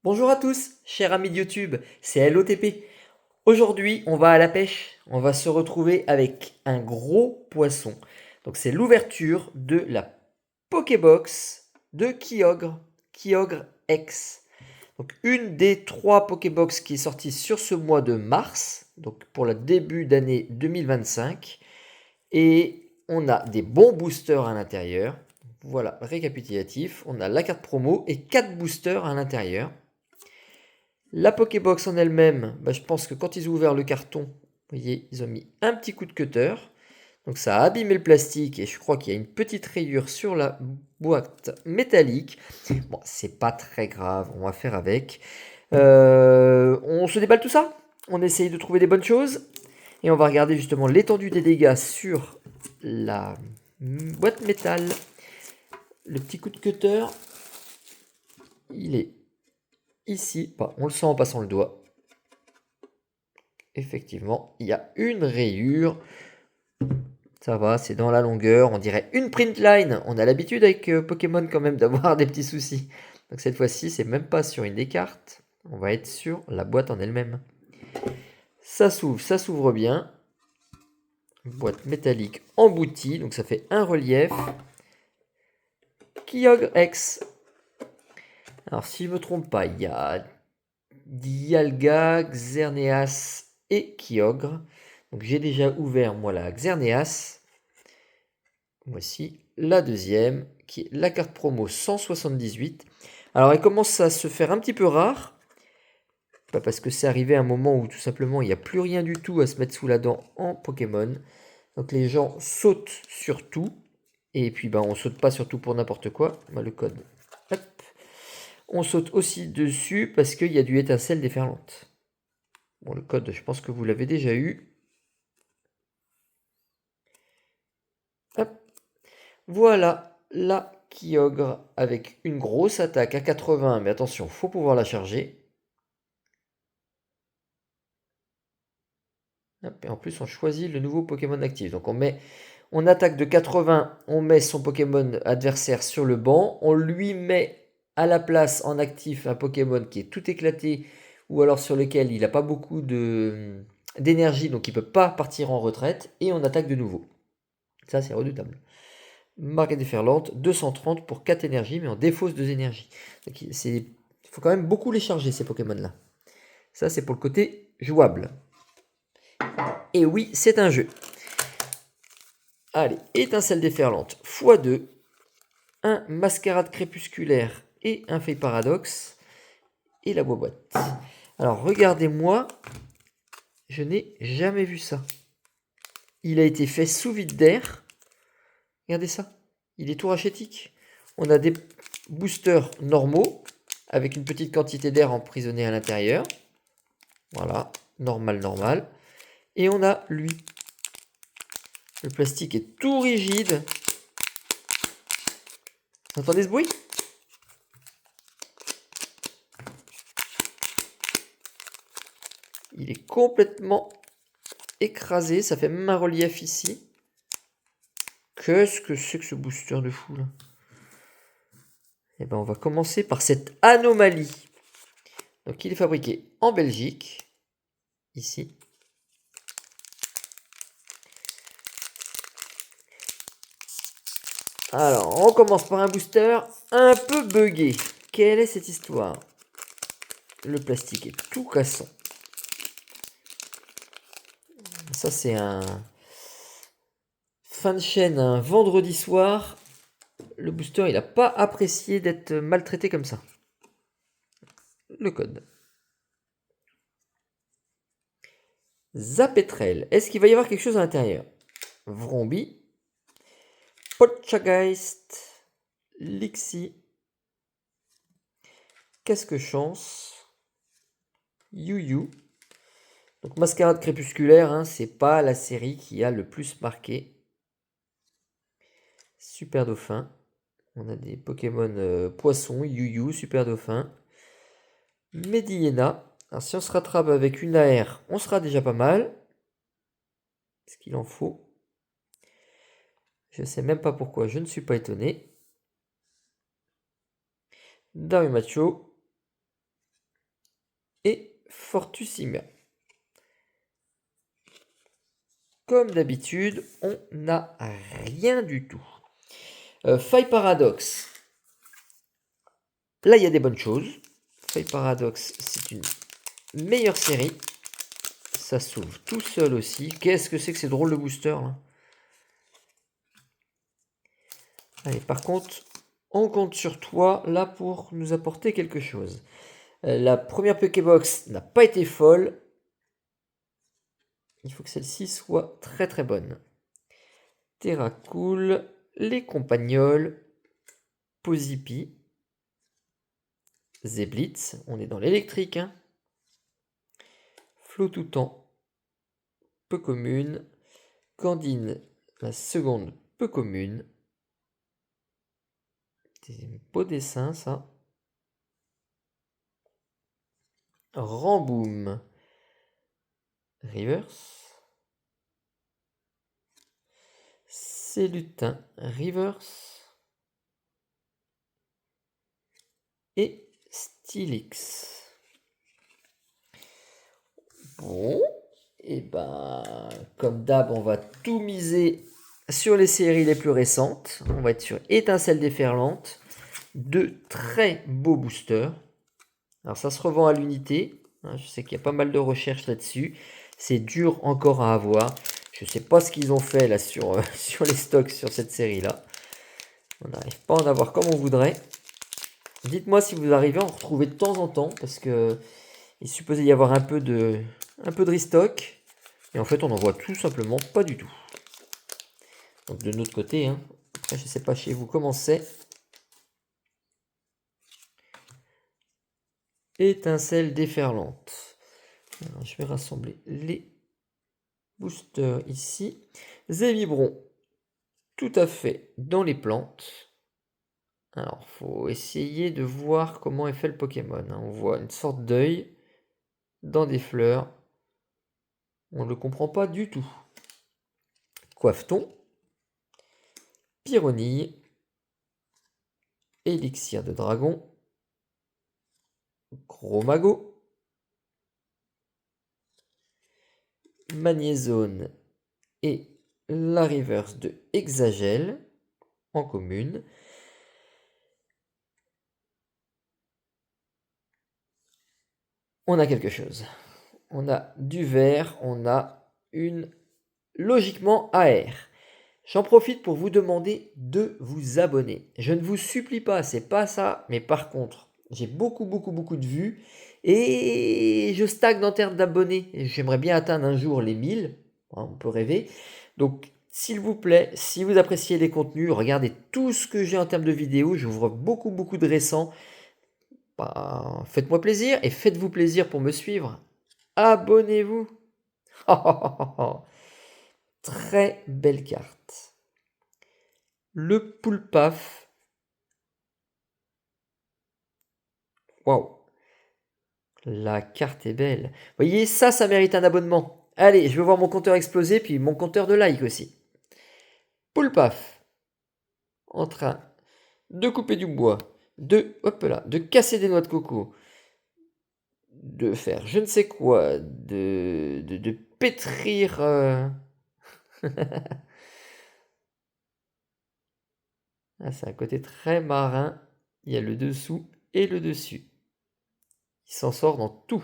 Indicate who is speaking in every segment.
Speaker 1: Bonjour à tous, chers amis de YouTube, c'est LOTP. Aujourd'hui, on va à la pêche. On va se retrouver avec un gros poisson. Donc, c'est l'ouverture de la Pokébox de Kyogre, Kyogre X. Donc, une des 3 Pokébox qui est sortie sur ce mois de mars, donc pour le début d'année 2025. Et on a des bons boosters à l'intérieur. Voilà, récapitulatif. On a la carte promo et 4 boosters à l'intérieur. La Pokébox en elle-même, je pense que quand ils ont ouvert le carton, vous voyez, ils ont mis un petit coup de cutter. Donc ça a abîmé le plastique et je crois qu'il y a une petite rayure sur la boîte métallique. Bon, c'est pas très grave, on va faire avec. On se déballe tout ça. On essaye de trouver des bonnes choses. Et on va regarder justement l'étendue des dégâts sur la boîte métal. Le petit coup de cutter, il est ici. On le sent en passant le doigt. Effectivement, il y a une rayure. Ça va, c'est dans la longueur. On dirait une print line. On a l'habitude avec Pokémon quand même d'avoir des petits soucis. Donc cette fois-ci, c'est même pas sur une des cartes. On va être sur la boîte en elle-même. Ça s'ouvre bien. Boîte métallique emboutie. Donc ça fait un relief. Kyogre X. Alors si je ne me trompe pas, il y a Dialga, Xerneas et Kyogre. Donc j'ai déjà ouvert moi la Xerneas. Voici la deuxième, qui est la carte promo 178. Alors elle commence à se faire un petit peu rare, parce que c'est arrivé à un moment où tout simplement il n'y a plus rien du tout à se mettre sous la dent en Pokémon. Donc les gens sautent sur tout, et puis on saute pas sur tout pour n'importe quoi. Le code, hop. On saute aussi dessus parce qu'il y a du étincelle déferlante. Bon, le code, je pense que vous l'avez déjà eu. Hop. Voilà la Kyogre avec une grosse attaque à 80, mais attention, faut pouvoir la charger. Hop, et en plus, on choisit le nouveau Pokémon actif. Donc on attaque de 80, on met son Pokémon adversaire sur le banc, on lui met à la place en actif un Pokémon qui est tout éclaté ou alors sur lequel il n'a pas beaucoup d'énergie, donc il ne peut pas partir en retraite, et on attaque de nouveau. Ça, c'est redoutable. Marque déferlante, 230 pour 4 énergies, mais on défausse 2 énergies. Il faut quand même beaucoup les charger, ces Pokémon-là. Ça, c'est pour le côté jouable. Et oui, c'est un jeu. Allez, étincelle déferlante x2, un mascarade crépusculaire et un feuille paradoxe, et la boîte. Alors, regardez-moi, je n'ai jamais vu ça. Il a été fait sous vide d'air. Regardez ça, il est tout rachétique. On a des boosters normaux, avec une petite quantité d'air emprisonné à l'intérieur. Voilà, normal. Et on a lui. Le plastique est tout rigide. Vous entendez ce bruit? Il est complètement écrasé. Ça fait même un relief ici. Qu'est-ce que c'est que ce booster de fou là? Eh ben, on va commencer par cette anomalie. Donc, il est fabriqué en Belgique. Ici. Alors, on commence par un booster un peu buggé. Quelle est cette histoire? Le plastique est tout cassant. Ça, c'est un fin de chaîne, un vendredi soir. Le booster, il n'a pas apprécié d'être maltraité comme ça. Le code. Zapetrel. Est-ce qu'il va y avoir quelque chose à l'intérieur? Vrombi. Poltergeist. Lixie. Casque chance. You. Donc mascarade crépusculaire, hein, c'est pas la série qui a le plus marqué. Super dauphin. On a des Pokémon poissons, You, super dauphin. Mediena. Alors si on se rattrape avec une AR, on sera déjà pas mal. Est-ce qu'il en faut? Je ne sais même pas pourquoi, je ne suis pas étonné. Macho. fortissima. Comme d'habitude, on n'a rien du tout. Faille Paradox. Là, il y a des bonnes choses. Faille Paradox, c'est une meilleure série. Ça s'ouvre tout seul aussi. Qu'est-ce que c'est que ces drôles de boosters là? Allez, par contre, on compte sur toi là pour nous apporter quelque chose. La première Pokébox n'a pas été folle. Il faut que celle-ci soit très très bonne. Terracool, les Compagnols, Pozipi, Zeblitz, on est dans l'électrique, hein. Flotoutan, peu commune. Candine, la seconde, peu commune. C'est un beau dessin, ça. Ramboom, Reverse. Célutin, Reverse. Et Stylix. Bon, et ben, comme d'hab, on va tout miser sur les séries les plus récentes. On va être sur Étincelle déferlante. De très beaux boosters. Alors ça se revend à l'unité. Je sais qu'il y a pas mal de recherches là-dessus. C'est dur encore à avoir. Je ne sais pas ce qu'ils ont fait là sur les stocks sur cette série-là. On n'arrive pas à en avoir comme on voudrait. Dites-moi si vous arrivez à en retrouver de temps en temps, parce que il est supposé y avoir un peu de restock. Et en fait, on n'en voit tout simplement pas du tout. Donc de notre côté, hein. Après, je ne sais pas chez vous comment c'est. Étincelle déferlante. Alors, je vais rassembler les boosters ici. Zébibron, tout à fait dans les plantes. Alors, faut essayer de voir comment est fait le Pokémon. On voit une sorte d'œil dans des fleurs. On ne le comprend pas du tout. Coiffeton, Pyronille, Élixir de dragon, Chromago, Magnézone et la reverse de Hexagel en commune. On a quelque chose. On a du vert, on a une logiquement AR. J'en profite pour vous demander de vous abonner. Je ne vous supplie pas, c'est pas ça, mais par contre, j'ai beaucoup de vues et je stagne en termes d'abonnés. J'aimerais bien atteindre un jour les 1000, on peut rêver. Donc, s'il vous plaît, si vous appréciez les contenus, regardez tout ce que j'ai en termes de vidéos. J'ouvre beaucoup de récents. Bah, faites-moi plaisir et faites-vous plaisir pour me suivre. Abonnez-vous. Très belle carte. Le Poulpaf. Waouh. La carte est belle. Vous voyez, ça mérite un abonnement. Allez, je veux voir mon compteur exploser, puis mon compteur de like aussi. Poulpaf. En train de couper du bois, de casser des noix de coco, de faire je ne sais quoi, de pétrir... Ah, c'est un côté très marin. Il y a le dessous et le dessus. Il s'en sort dans tout.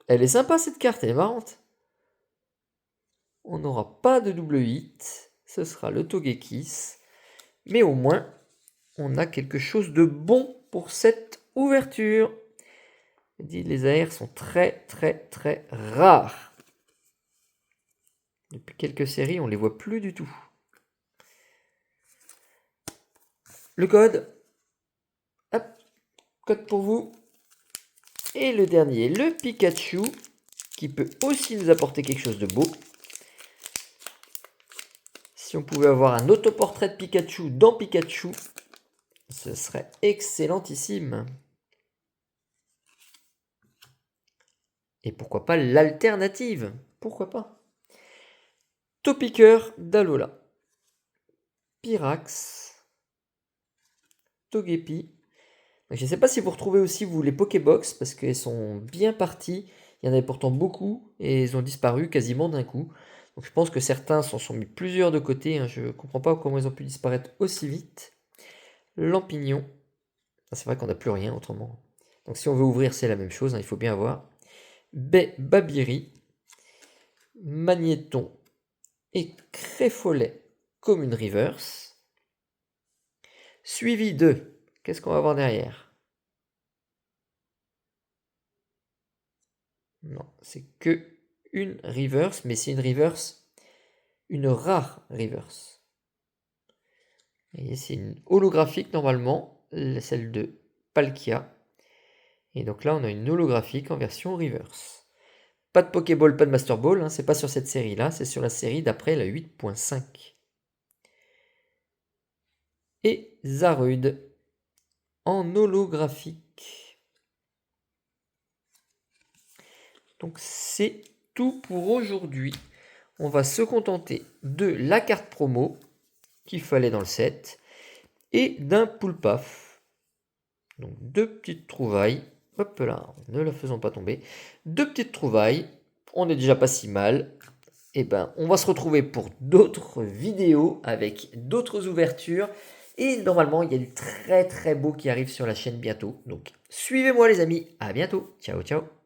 Speaker 1: Elle est sympa cette carte, elle est marrante. On n'aura pas de double hit. Ce sera le Togekiss. Mais au moins, on a quelque chose de bon pour cette ouverture. Les AR sont très rares. Depuis quelques séries, on ne les voit plus du tout. Le code. Hop, code pour vous. Et le dernier, le Pikachu, qui peut aussi nous apporter quelque chose de beau. Si on pouvait avoir un autoportrait de Pikachu dans Pikachu, ce serait excellentissime. Et pourquoi pas l'alternative? Pourquoi pas? Topiqueur d'Alola. Pyrax. Togepi. Donc, je ne sais pas si vous retrouvez aussi, vous, les Pokébox, parce qu'elles sont bien parties. Il y en avait pourtant beaucoup, et elles ont disparu quasiment d'un coup. Donc je pense que certains s'en sont mis plusieurs de côté, hein. Je ne comprends pas comment ils ont pu disparaître aussi vite. Lampignon. Ah, c'est vrai qu'on n'a plus rien autrement. Donc si on veut ouvrir, c'est la même chose, hein, il faut bien avoir. Babiri, Magnéton et Créfolet Commune Reverse. Suivi de, qu'est-ce qu'on va avoir derrière? Non, c'est que une reverse, mais c'est une reverse, une rare reverse. Et c'est une holographique normalement, celle de Palkia. Et donc là, on a une holographique en version reverse. Pas de Pokéball, pas de Master Ball, hein, c'est pas sur cette série-là, c'est sur la série d'après la 8.5. Et Zarude en holographique. Donc c'est tout pour aujourd'hui. On va se contenter de la carte promo qu'il fallait dans le set et d'un Poulpaf. Donc deux petites trouvailles. Hop là, ne la faisons pas tomber. Deux petites trouvailles. On est déjà pas si mal. Et ben, on va se retrouver pour d'autres vidéos avec d'autres ouvertures. Et normalement, il y a du très très beau qui arrive sur la chaîne bientôt. Donc suivez-moi les amis. À bientôt. Ciao ciao.